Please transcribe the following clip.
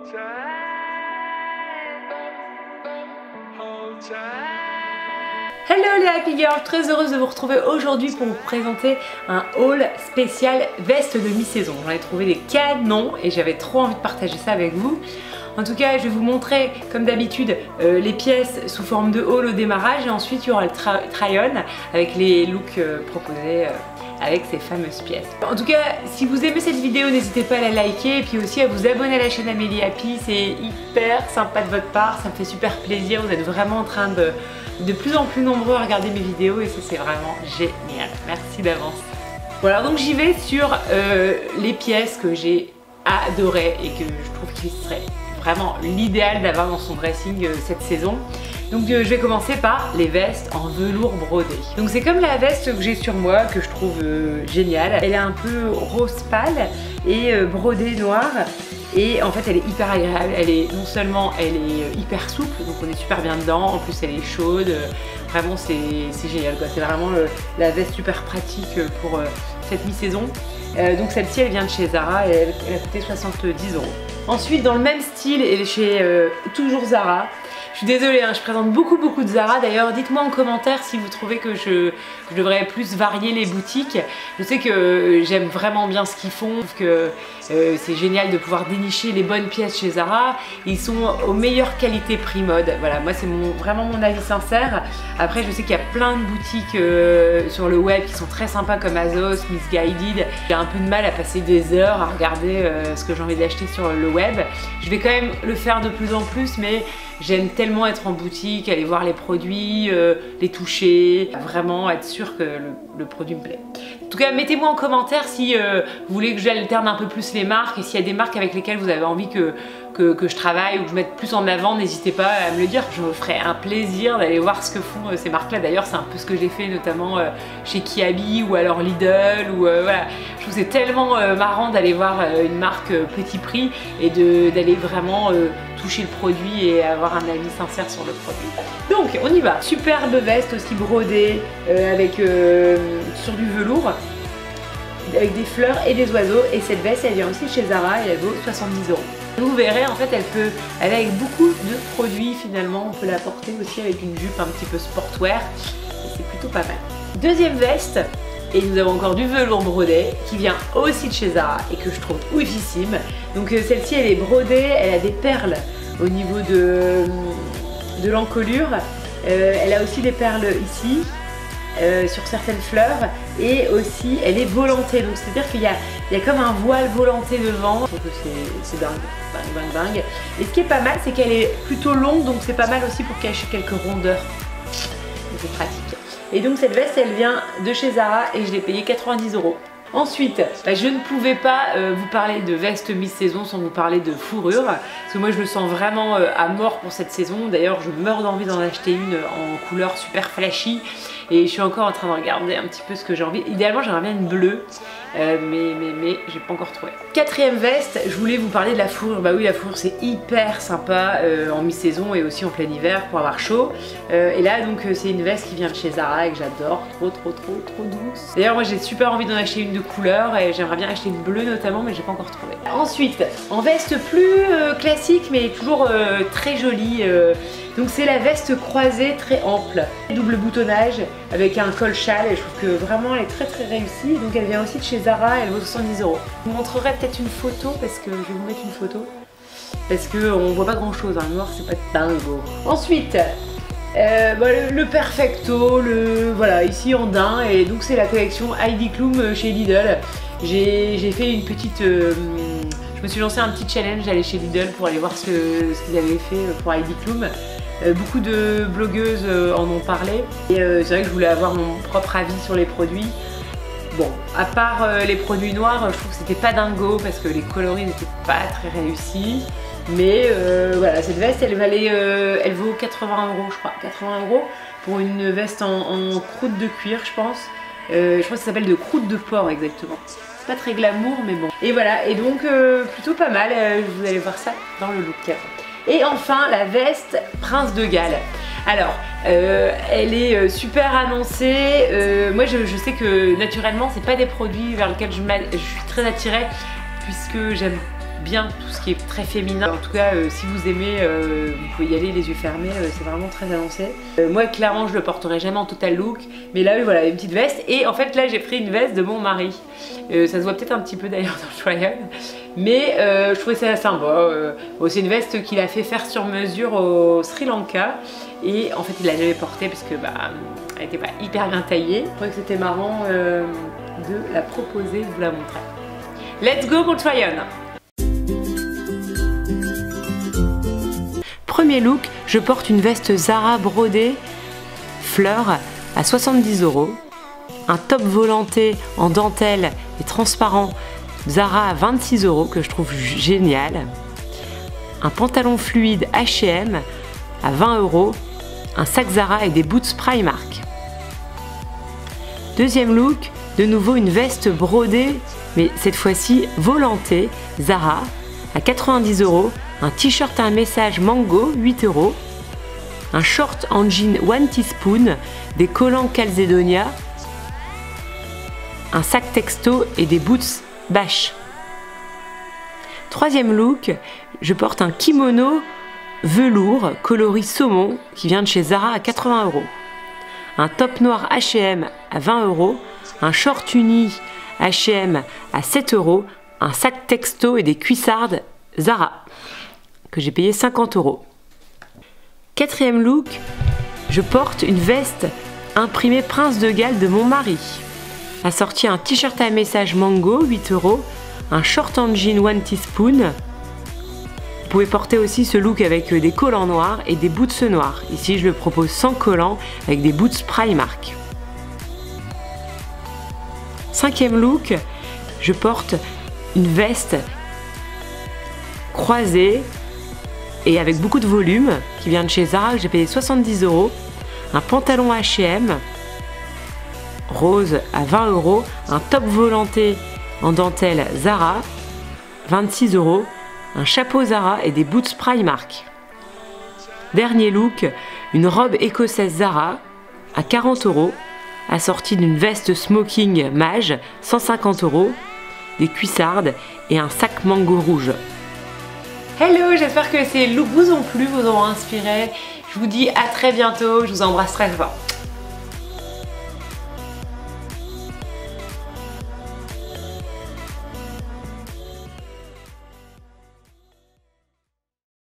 Hello les Happy Girls, très heureuse de vous retrouver aujourd'hui pour vous présenter un haul spécial veste de mi-saison. J'en ai trouvé des canons et j'avais trop envie de partager ça avec vous. En tout cas, je vais vous montrer, comme d'habitude, les pièces sous forme de haul au démarrage et ensuite il y aura le try-on avec les looks proposés avec ces fameuses pièces. En tout cas, si vous aimez cette vidéo, n'hésitez pas à la liker et puis aussi à vous abonner à la chaîne Amélie Happy. C'est hyper sympa de votre part, ça me fait super plaisir. Vous êtes vraiment en train de plus en plus nombreux à regarder mes vidéos et ça c'est vraiment génial. Merci d'avance. Voilà, donc j'y vais sur les pièces que j'ai adorées et que je trouve qu'il serait vraiment l'idéal d'avoir dans son dressing cette saison. Donc je vais commencer par les vestes en velours brodé. Donc c'est comme la veste que j'ai sur moi que je trouve géniale. Elle est un peu rose pâle et brodée noire. Et en fait elle est hyper agréable, non seulement elle est hyper souple, donc on est super bien dedans, en plus elle est chaude, vraiment c'est génial quoi. C'est vraiment la veste super pratique pour cette mi-saison. Donc celle-ci elle vient de chez Zara et elle a coûté 70 €. Ensuite dans le même style et chez toujours Zara. Je suis désolée, hein, je présente beaucoup de Zara. D'ailleurs, dites-moi en commentaire si vous trouvez que je devrais plus varier les boutiques. Je sais que j'aime vraiment bien ce qu'ils font, que c'est génial de pouvoir dénicher les bonnes pièces chez Zara. Ils sont aux meilleures qualités prix mode. Voilà, moi c'est vraiment mon avis sincère. Après, je sais qu'il y a plein de boutiques sur le web qui sont très sympas comme Azos, Missguided. J'ai un peu de mal à passer des heures à regarder ce que j'ai envie d'acheter sur le web. Je vais quand même le faire de plus en plus, mais j'aime tellement être en boutique, aller voir les produits, les toucher, vraiment être sûre que le produit me plaît. En tout cas, mettez-moi en commentaire si vous voulez que j'alterne un peu plus les marques et s'il y a des marques avec lesquelles vous avez envie que je travaille ou que je mette plus en avant, n'hésitez pas à me le dire. Je me ferai un plaisir d'aller voir ce que font ces marques-là. D'ailleurs, c'est un peu ce que j'ai fait notamment chez Kiabi ou alors Lidl. Voilà. Je trouve que c'est tellement marrant d'aller voir une marque petit prix et d'aller vraiment toucher le produit et avoir un avis sincère sur le produit. Donc, on y va. Superbe veste aussi brodée sur du velours, avec des fleurs et des oiseaux, et cette veste elle vient aussi chez Zara et elle vaut 70 €. Vous verrez, en fait elle est avec beaucoup de produits finalement, on peut la porter aussi avec une jupe un petit peu sportwear et c'est plutôt pas mal. Deuxième veste, et nous avons encore du velours brodé qui vient aussi de chez Zara et que je trouve oufissime. Donc celle-ci elle est brodée, elle a des perles au niveau de l'encolure, elle a aussi des perles ici. Sur certaines fleurs et aussi elle est volantée, donc c'est à dire qu'il y a comme un voile volanté devant. Je trouve que c'est dingue. Et ce qui est pas mal, c'est qu'elle est plutôt longue, donc c'est pas mal aussi pour cacher quelques rondeurs, c'est pratique. Et donc cette veste elle vient de chez Zara et je l'ai payée 90 €. Ensuite, je ne pouvais pas vous parler de veste mi-saison sans vous parler de fourrure, parce que moi je le sens vraiment à mort pour cette saison. D'ailleurs je meurs d'envie d'en acheter une en couleur super flashy et je suis encore en train de regarder un petit peu ce que j'ai envie. Idéalement j'aimerais bien une bleue, mais j'ai pas encore trouvé. Quatrième veste, je voulais vous parler de la fourrure. Bah oui, la fourrure c'est hyper sympa en mi-saison et aussi en plein hiver pour avoir chaud. Et là donc c'est une veste qui vient de chez Zara et que j'adore, trop douce. D'ailleurs moi j'ai super envie d'en acheter une de couleur et j'aimerais bien acheter une bleue notamment, mais j'ai pas encore trouvé. Ensuite, en veste plus classique mais toujours très jolie, donc c'est la veste croisée très ample, double boutonnage avec un col châle et je trouve que vraiment elle est très réussie. Donc elle vient aussi de chez Zara, elle vaut 70 €. Je vous montrerai peut-être une photo parce que je vais vous mettre une photo parce qu'on voit pas grand chose, hein. Le noir c'est pas dingo. Ensuite le perfecto, voilà, ici en daim, et donc c'est la collection Heidi Klum chez Lidl. J'ai fait une petite je me suis lancé un petit challenge d'aller chez Lidl pour aller voir ce qu'ils avaient fait pour Heidi Klum. Beaucoup de blogueuses en ont parlé et c'est vrai que je voulais avoir mon propre avis sur les produits. Bon, à part les produits noirs, je trouve que c'était pas dingo parce que les coloris n'étaient pas très réussis. Mais voilà, cette veste elle vaut 80 € je crois, 80 € pour une veste en croûte de cuir je pense. Je crois que ça s'appelle de croûte de porc exactement. C'est pas très glamour mais bon. Et voilà, et donc plutôt pas mal, vous allez voir ça dans le look. Et enfin la veste Prince de Galles. Alors elle est super annoncée, moi je sais que naturellement c'est pas des produits vers lesquels je suis très attirée puisque j'aime bien tout ce qui est très féminin. En tout cas, si vous aimez, vous pouvez y aller les yeux fermés, c'est vraiment très annoncé. Moi, clairement, je le porterai jamais en total look, mais là, voilà, une petite veste. Et en fait, là, j'ai pris une veste de mon mari. Ça se voit peut-être un petit peu d'ailleurs dans le try-on, mais je trouvais ça sympa. C'est une veste qu'il a fait faire sur mesure au Sri Lanka. Et en fait, il l'a jamais portée parce que elle n'était pas hyper bien taillée. Je trouvais que c'était marrant de la proposer, de vous la montrer. Let's go pour le try-on. Premier look, je porte une veste Zara brodée fleur à 70 €, un top volanté en dentelle et transparent Zara à 26 € que je trouve génial, un pantalon fluide H&M à 20 €, un sac Zara et des boots Primark. Deuxième look, de nouveau une veste brodée mais cette fois-ci volantée Zara à 90 €, un t-shirt à un message Mango 8 €, un short en jean One Teaspoon, des collants Calzedonia, un sac texto et des boots Bash. Troisième look, je porte un kimono velours coloris saumon qui vient de chez Zara à 80 €, un top noir H&M à 20 €, un short uni H&M à 7 €, un sac texto et des cuissardes Zara que j'ai payé 50 €. Quatrième look, je porte une veste imprimée Prince de Galles de mon mari, assortie un t-shirt à message Mango 8 €, un short en jean One Teaspoon. Vous pouvez porter aussi ce look avec des collants noirs et des boots noirs. Ici je le propose sans collants avec des boots Primark. Cinquième look, je porte une veste croisée et avec beaucoup de volume qui vient de chez Zara que j'ai payé 70 €, un pantalon H&M rose à 20 €, un top volanté en dentelle Zara 26 €, un chapeau Zara et des boots Primark. Dernier look, une robe écossaise Zara à 40 €, assortie d'une veste smoking Mage 150 €, des cuissardes et un sac Mango rouge. Hello, j'espère que ces looks vous ont plu, vous auront inspiré. Je vous dis à très bientôt, je vous embrasse très fort.